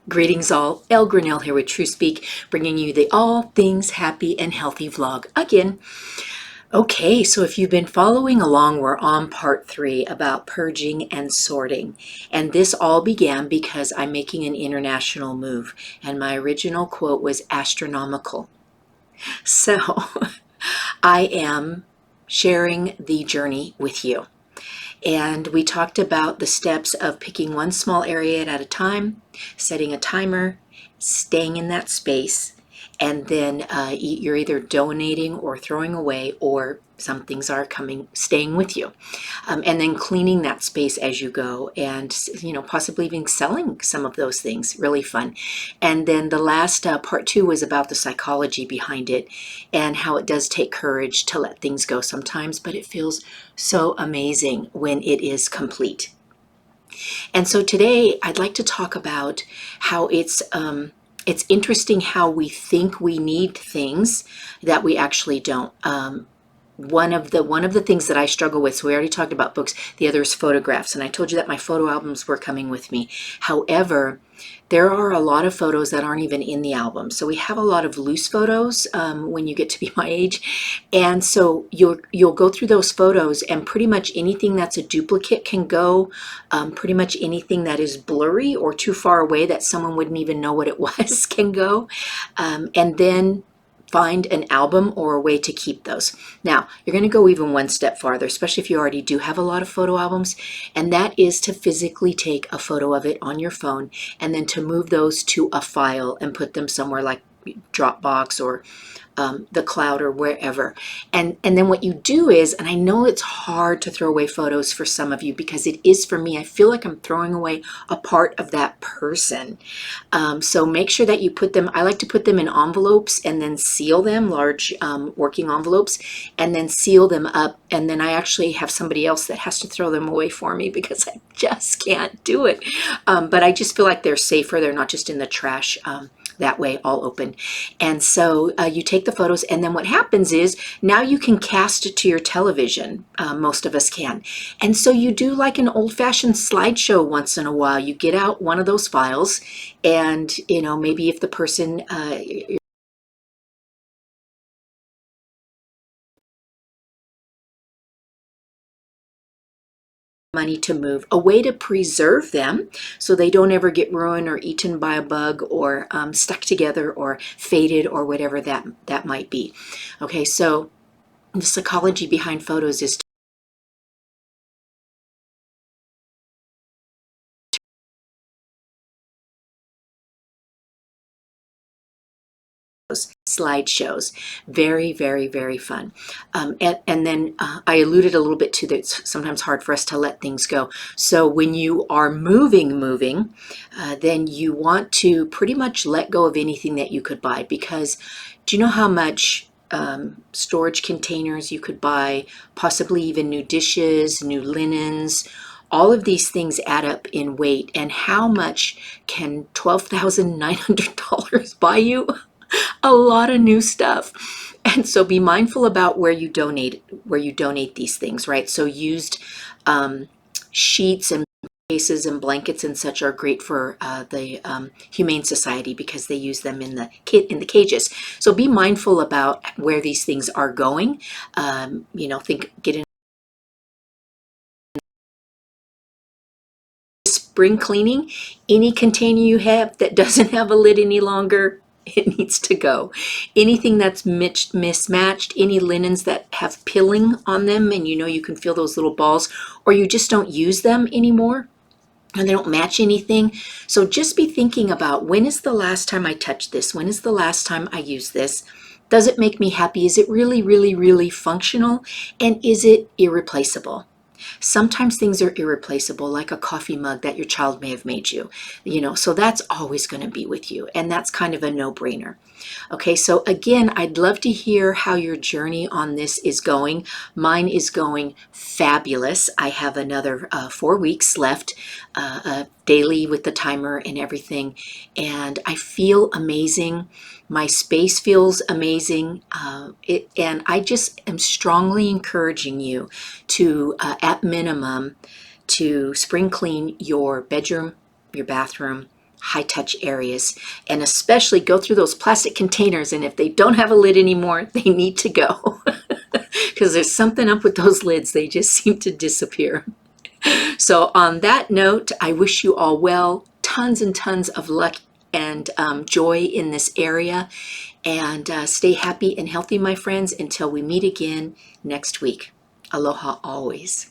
Greetings all, El Grinnell here with True Speak, bringing you the All Things Happy and Healthy vlog again. Okay, so if you've been following along, we're on part 3 about purging and sorting. And this all began because I'm making an international move, and my original quote was astronomical. So I am sharing the journey with you. And we talked about the steps of picking one small area at a time, setting a timer, staying in that space, and then you're either donating or throwing away, or some things are staying with you. And then cleaning that space as you go, and possibly even selling some of those things. Really fun. And then the last part 2 was about the psychology behind it and how it does take courage to let things go sometimes, but it feels so amazing when it is complete. And so today I'd like to talk about how it's interesting how we think we need things that we actually don't. One of the things that I struggle with, so we already talked about books, the other is photographs, and I told you that my photo albums were coming with me. However, there are a lot of photos that aren't even in the album. So we have a lot of loose photos when you get to be my age. And so you'll go through those photos, and pretty much anything that's a duplicate can go. Pretty much anything that is blurry or too far away that someone wouldn't even know what it was can go. And then find an album or a way to keep those. Now, you're going to go even one step farther, especially if you already do have a lot of photo albums, and that is to physically take a photo of it on your phone and then to move those to a file and put them somewhere like Dropbox or the cloud or wherever. And then what you do is, and I know it's hard to throw away photos for some of you because it is for me, I feel like I'm throwing away a part of that person. So make sure that you put them, I like to put them in envelopes and then seal them, large working envelopes, and then seal them up. And then I actually have somebody else that has to throw them away for me because I just can't do it. But I just feel like they're safer. They're not just in the trash that way, all open. And so you take the photos, and then what happens is now you can cast it to your television. Most of us can. And so you do like an old-fashioned slideshow once in a while. You get out one of those files, and maybe if the person money to move, a way to preserve them so they don't ever get ruined or eaten by a bug or stuck together or faded or whatever that might be. Okay, so the psychology behind photos is slideshows. Very, very, very fun. And then I alluded a little bit to that it's sometimes hard for us to let things go. So when you are moving, then you want to pretty much let go of anything that you could buy, because do you know how much storage containers you could buy, possibly even new dishes, new linens, all of these things add up in weight. And how much can $12,900 buy you? A lot of new stuff. And so be mindful about where you donate these things, right? So used sheets and cases and blankets and such are great for the Humane Society because they use them in the cages. So be mindful about where these things are going. Get in spring cleaning. Any container you have that doesn't have a lid any longer, it needs to go. Anything that's mismatched, any linens that have pilling on them, and you can feel those little balls, or you just don't use them anymore and they don't match anything. So just be thinking about, when is the last time I touched this? When is the last time I used this? Does it make me happy? Is it really, really, really functional? And is it irreplaceable? Sometimes things are irreplaceable, like a coffee mug that your child may have made you, so that's always going to be with you. And that's kind of a no-brainer. Okay, so again, I'd love to hear how your journey on this is going. Mine is going fabulous. I have another 4 weeks left, daily with the timer and everything. And I feel amazing. My space feels amazing. And I just am strongly encouraging you to, at minimum, to spring clean your bedroom, your bathroom, high touch areas, and especially go through those plastic containers. And if they don't have a lid anymore, they need to go because there's something up with those lids. They just seem to disappear. So on that note, I wish you all well, tons and tons of luck and joy in this area, and stay happy and healthy, my friends, until we meet again next week. Aloha always.